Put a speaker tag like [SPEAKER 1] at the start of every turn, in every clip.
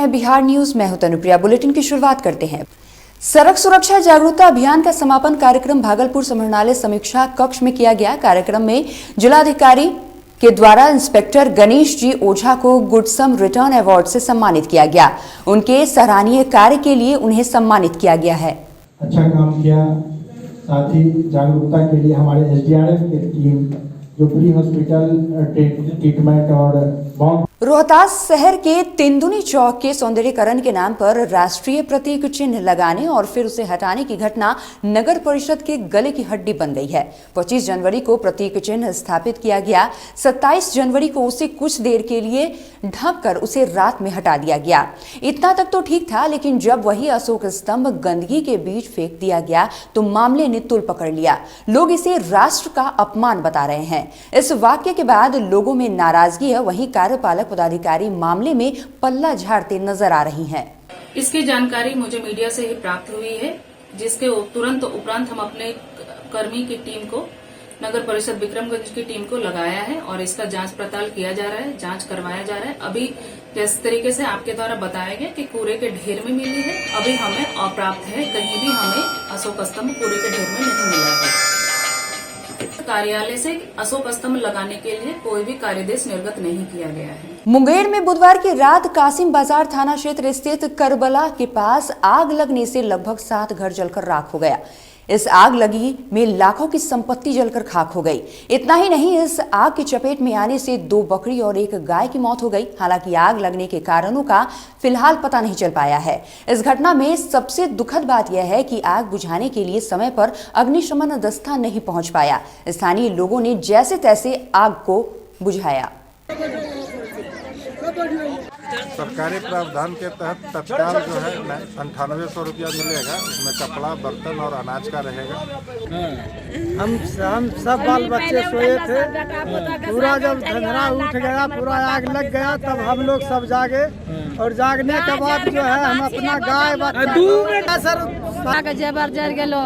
[SPEAKER 1] रहे हैं बिहार न्यूज। मैं हूं तनुप्रिया। बुलेटिन की शुरुआत करते हैं। सड़क सुरक्षा जागरूकता अभियान का समापन कार्यक्रम भागलपुर समाहरणालय समीक्षा कक्ष में किया गया। कार्यक्रम में जिलाधिकारी के द्वारा इंस्पेक्टर गणेश जी ओझा को गुड सम रिटर्न अवार्ड से सम्मानित किया गया। उनके सराहनीय कार्य के लिए उन्हें सम्मानित किया गया है।
[SPEAKER 2] अच्छा काम किया। साथ ही जागरूकता के लिए हमारे एसडीआरएफ की टीम जो प्री हॉस्पिटल ट्रीटमेंट और
[SPEAKER 1] रोहतास शहर के तेंदुनी चौक के सौंदर्यीकरण के नाम पर राष्ट्रीय प्रतीक चिन्ह लगाने और फिर उसे हटाने की घटना नगर परिषद के गले की हड्डी बन गई है। 25 जनवरी को प्रतीक चिन्ह स्थापित किया गया। 27 जनवरी को उसे कुछ देर के लिए ढक कर उसे रात में हटा दिया गया। इतना तक तो ठीक था, लेकिन जब वही अशोक स्तंभ गंदगी के बीच फेंक दिया गया तो मामले ने तूल पकड़ लिया। लोग इसे राष्ट्र का अपमान बता रहे हैं। इस वाक्य के बाद लोगों में नाराजगी है। वहीं कार्यपालक पदाधिकारी मामले में पल्ला झाड़ते नजर आ रही हैं।
[SPEAKER 3] इसकी जानकारी मुझे मीडिया से ही प्राप्त हुई है, जिसके तुरंत उपरांत हम अपने कर्मी की टीम को, नगर परिषद विक्रमगंज की टीम को लगाया है और इसका जांच पड़ताल किया जा रहा है, जांच करवाया जा रहा है। अभी जिस तरीके से आपके द्वारा बताया गया कि कूड़े के ढेर में मिली है, अभी हमें अप्राप्त है। कहीं भी हमें अशोक स्तंभ कूड़े के ढेर में नहीं मिला है। कार्यालय से अशोक स्तंभ लगाने के लिए कोई भी कार्यदेश निर्गत नहीं किया गया है।
[SPEAKER 1] मुंगेर में बुधवार की रात कासिम बाजार थाना क्षेत्र स्थित करबला के पास आग लगने से लगभग 7 घर जलकर राख हो गया। इस आग लगी में लाखों की संपत्ति जलकर खाक हो गई। इतना ही नहीं, इस आग की चपेट में आने से 2 बकरी और 1 गाय की मौत हो गई। हालांकि आग लगने के कारणों का फिलहाल पता नहीं चल पाया है। इस घटना में सबसे दुखद बात यह है कि आग बुझाने के लिए समय पर अग्निशमन दस्ता नहीं पहुंच पाया। स्थानीय लोगों ने जैसे तैसे आग को बुझाया।
[SPEAKER 4] सरकारी प्रावधान के तहत तत्काल जो है 9800 रुपया मिलेगा। उसमें कपड़ा, बर्तन और अनाज का रहेगा।
[SPEAKER 5] हम सब बाल बच्चे सोए थे। पूरा जब धंधरा उठ गया, पूरा आग लग गया, तब हम लोग सब जागे और जागने के बाद जो है हम अपना गाय
[SPEAKER 6] जेबर जल गेलो।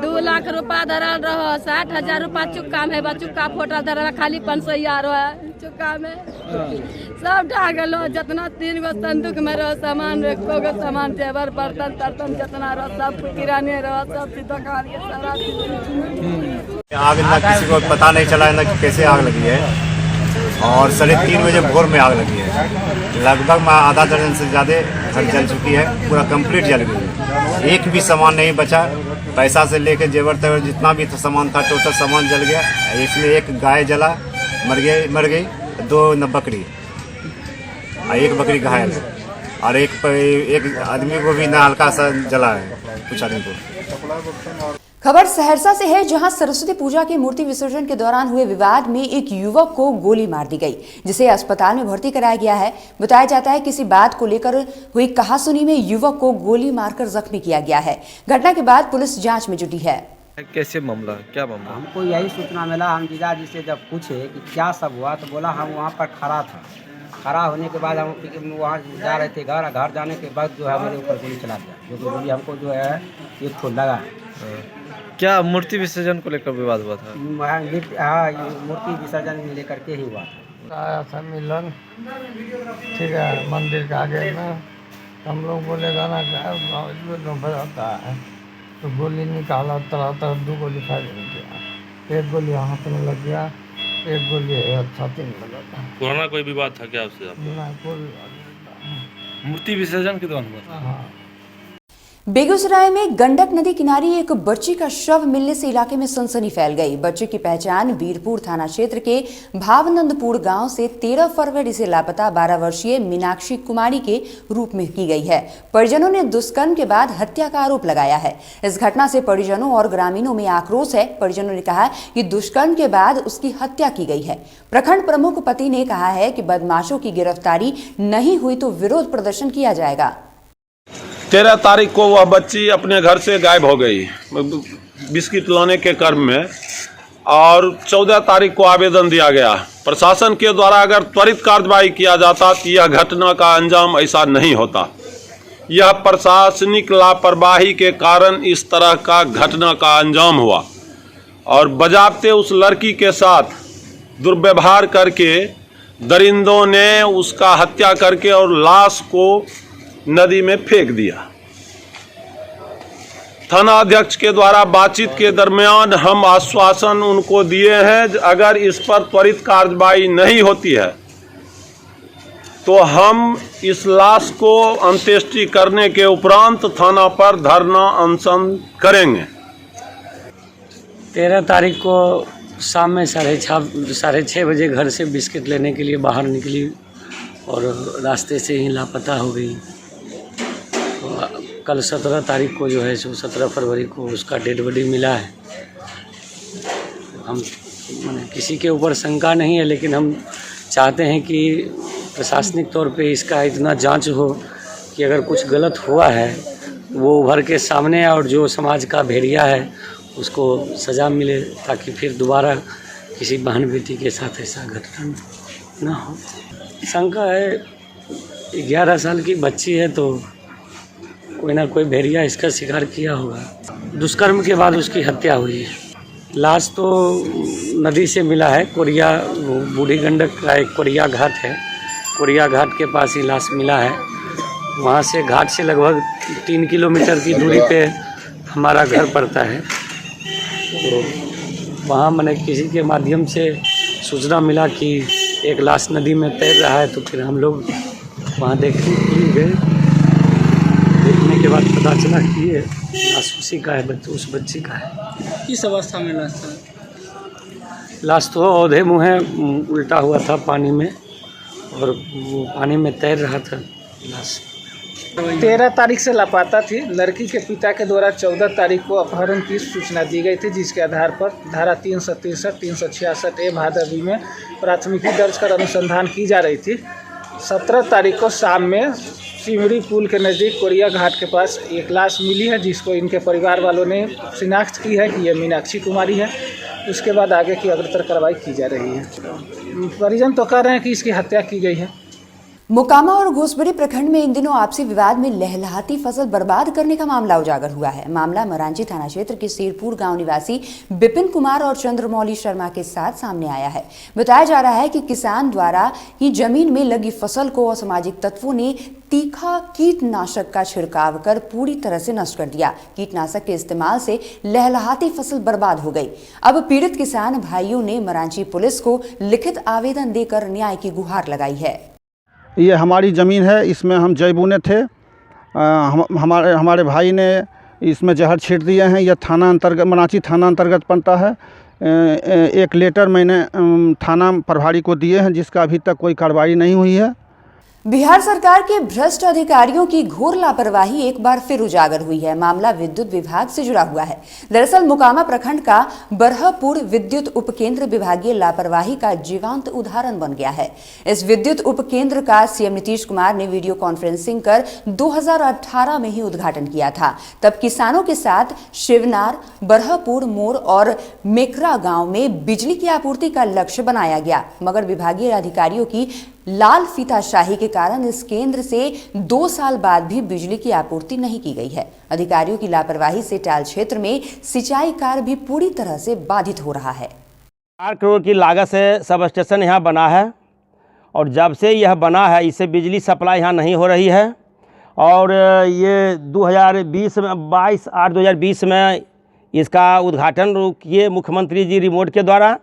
[SPEAKER 6] 2 लाख रुपया धरल रहो, 60,000 रुपया चुक्का में चुक्का फोटल धरल, खाली 500 रहो चुक्का में। सब ढा गेलो। जितना 3 गो संदूक में रहो सामान, 1 गो सामान, जेवर, बर्तन तर्तन जितना रहो सब किराने रहो, सब दुकान के सारा
[SPEAKER 7] आग ना किसी को पता नहीं चला ना कि कैसे आग लगी है। और 3:30 बजे भोर में आग लगी है। लगभग आधा दर्जन से ज़्यादा घर जल चुकी है। पूरा कंप्लीट जल गई है। एक भी सामान नहीं बचा। पैसा से लेके जेवर तेवर जितना भी सामान था टोटल सामान जल गया। इसमें 1 गाय जला, मर गई, 2 बकरी, 1 बकरी घायल है और एक आदमी को भी ना हल्का सा जला है, कुछ आदमी को।
[SPEAKER 1] खबर सहरसा से है, जहां सरस्वती पूजा की मूर्ति विसर्जन के दौरान हुए विवाद में एक युवक को गोली मार दी गई, जिसे अस्पताल में भर्ती कराया गया है। बताया जाता है किसी बात को लेकर हुई कहासुनी में युवक को गोली मारकर जख्मी किया गया है। घटना के बाद पुलिस जांच में जुटी है।
[SPEAKER 8] कैसे मामला, क्या मामला?
[SPEAKER 9] हमको यही सूचना मिला। हम जीजाजी से जब पूछे कि क्या सब हुआ तो बोला हम वहाँ पर खड़ा था। खड़ा होने के बाद हम वहाँ जा रहे थे घर जाने के बाद जो है मेरे ऊपर गोली चला दिया, जो कि गोली हमको जो है 1 ठो लगा।
[SPEAKER 8] क्या मूर्ति विसर्जन को लेकर विवाद हुआ था?
[SPEAKER 9] हाँ, मूर्ति विसर्जन में लेकर के ही हुआ था।
[SPEAKER 5] आया था मिलन, ठीक है, मंदिर के आगे में। हम लोग बोले गाना बजाता है तो गोली निकाला, तरह 2 गोली फायर किया। 1 गोली हाथ में लग गया, 1 गोली छाती में लगा था।
[SPEAKER 8] पुराना कोई विवाद था क्या उससे? मूर्ति विसर्जन के दौरान हुआ था। हाँ।
[SPEAKER 1] बेगूसराय में गंडक नदी किनारे एक बच्ची का शव मिलने से इलाके में सनसनी फैल गई। बच्चे की पहचान वीरपुर थाना क्षेत्र के भावनंदपुर गांव से 13 फरवरी से लापता 12 वर्षीय मीनाक्षी कुमारी के रूप में की गई है। परिजनों ने दुष्कर्म के बाद हत्या का आरोप लगाया है। इस घटना से परिजनों और ग्रामीणों में आक्रोश है। परिजनों ने कहा कि दुष्कर्म के बाद उसकी हत्या की गई है। प्रखंड प्रमुख पति ने कहा है कि बदमाशों की गिरफ्तारी नहीं हुई तो विरोध प्रदर्शन किया जाएगा।
[SPEAKER 10] 13 तारीख को वह बच्ची अपने घर से गायब हो गई बिस्किट लाने के क्रम में, और 14 तारीख को आवेदन दिया गया। प्रशासन के द्वारा अगर त्वरित कार्रवाई किया जाता तो यह घटना का अंजाम ऐसा नहीं होता। यह प्रशासनिक लापरवाही के कारण इस तरह का घटना का अंजाम हुआ और बजाबते उस लड़की के साथ दुर्व्यवहार करके दरिंदों ने उसका हत्या करके और लाश को नदी में फेंक दिया। थाना अध्यक्ष के द्वारा बातचीत के दरमियान हम आश्वासन उनको दिए हैं, अगर इस पर त्वरित कार्रवाई नहीं होती है तो हम इस लाश को अंत्येष्टि करने के उपरांत थाना पर धरना अनशन करेंगे।
[SPEAKER 11] 13 तारीख को शाम में 6:30 बजे घर से बिस्किट लेने के लिए बाहर निकली और रास्ते से ही लापता हो गई। तो कल 17 तारीख को जो है सो 17 फरवरी को उसका डेड बॉडी मिला है। हम किसी के ऊपर शंका नहीं है, लेकिन हम चाहते हैं कि प्रशासनिक तौर पे इसका इतना जांच हो कि अगर कुछ गलत हुआ है वो उभर के सामने और जो समाज का भेड़िया है उसको सज़ा मिले, ताकि फिर दोबारा किसी बहन बेटी के साथ ऐसा घटना ना हो। शंका है 11 साल की बच्ची है तो कोई ना कोई भेड़िया इसका शिकार किया होगा। दुष्कर्म के बाद उसकी हत्या हुई है। लाश तो नदी से मिला है, कोरिया बूढ़ी गंडक का एक कोरिया घाट है, कोरिया घाट के पास ही लाश मिला है। वहाँ से घाट से लगभग 3 किलोमीटर की दूरी पे हमारा घर पड़ता है। तो वहाँ मैंने किसी के माध्यम से सूचना मिला कि एक लाश नदी में तैर रहा है, तो फिर हम लोग वहाँ देखने के लिए गए। देखने के बाद पता चला कि ये लाश उसी का है, उस बच्ची का है।
[SPEAKER 12] किस अवस्था में लाश था?
[SPEAKER 11] लाश तो औधे मुँहे उल्टा हुआ था पानी में, और वो पानी में तैर रहा था लाश।
[SPEAKER 12] 13 तारीख से लापता थी। लड़की के पिता के द्वारा 14 तारीख को अपहरण की सूचना दी गई थी, जिसके आधार पर धारा 363, 366 ए भादवी में प्राथमिकी दर्ज कर अनुसंधान की जा रही थी। 17 तारीख को शाम में सिमड़ी पुल के नज़दीक कोरिया घाट के पास एक लाश मिली है, जिसको इनके परिवार वालों ने शिनाख्त की है कि यह मीनाक्षी कुमारी है। उसके बाद आगे की अग्रतर कार्रवाई की जा रही है। परिजन तो कह रहे हैं कि इसकी हत्या की गई है।
[SPEAKER 1] मोकामा और घोसबरी प्रखंड में इन दिनों आपसी विवाद में लहलहाती फसल बर्बाद करने का मामला उजागर हुआ है। मामला मरांची थाना क्षेत्र के शेरपुर गांव निवासी बिपिन कुमार और चंद्रमौली शर्मा के साथ सामने आया है। बताया जा रहा है कि किसान द्वारा ही जमीन में लगी फसल को असामाजिक तत्वों ने तीखा कीटनाशक का छिड़काव कर पूरी तरह से नष्ट कर दिया। कीटनाशक के इस्तेमाल से लहलहाती फसल बर्बाद हो गई। अब पीड़ित किसान भाइयों ने मरांची पुलिस को लिखित आवेदन देकर न्याय की गुहार लगाई है।
[SPEAKER 13] ये हमारी ज़मीन है, इसमें हम जय बुने थे। हमारे भाई ने इसमें जहर छींट दिए हैं। यह थाना अंतर्गत, मरांची थाना अंतर्गत पड़ता है। एक लेटर मैंने थाना प्रभारी को दिए हैं, जिसका अभी तक कोई कार्रवाई नहीं हुई है।
[SPEAKER 1] बिहार सरकार के भ्रष्ट अधिकारियों की घोर लापरवाही एक बार फिर उजागर हुई है। मामला विद्युत विभाग से जुड़ा हुआ है। दरअसल मोकामा प्रखंड का बरहपुर विद्युत उपकेंद्र विभागीय लापरवाही का जीवंत उदाहरण बन गया है। इस विद्युत उपकेंद्र का सीएम नीतीश कुमार ने वीडियो कॉन्फ्रेंसिंग कर 2018 में ही उद्घाटन किया था। तब किसानों के साथ शिवनार, बरहपुर मोड़ और मेकरा गांव में बिजली की आपूर्ति का लक्ष्य बनाया गया, मगर विभागीय अधिकारियों की लाल फीताशाही के कारण इस केंद्र से 2 साल बाद भी बिजली की आपूर्ति नहीं की गई है। अधिकारियों की लापरवाही से टाल क्षेत्र में सिंचाई कार्य भी पूरी तरह से बाधित हो रहा है।
[SPEAKER 9] 4 करोड़ की लागत से सब स्टेशन यहाँ बना है, और जब से यह बना है इससे बिजली सप्लाई यहाँ नहीं हो रही है। और ये 22/8/2020 में इसका उद्घाटन किए मुख्यमंत्री जी रिमोट के द्वारा।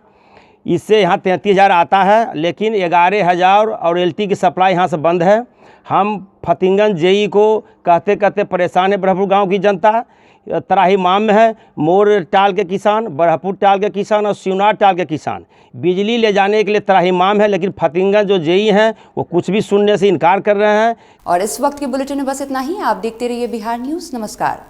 [SPEAKER 9] इससे यहाँ 33,000 आता है, लेकिन 11,000 और एलटी की सप्लाई यहाँ से बंद है। हम फतिंगन जेई को कहते कहते परेशान है। बरहपुर गांव की जनता तराही माम में है। मोर टाल के किसान, बरहपुर टाल के किसान और शिवनार टाल के किसान बिजली ले जाने के लिए तराही माम है, लेकिन फतिंगन जो जेई हैं वो कुछ भी सुनने से इनकार कर रहे हैं।
[SPEAKER 1] और इस वक्त के बुलेटिन में बस इतना ही। आप देखते रहिए बिहार न्यूज़। नमस्कार।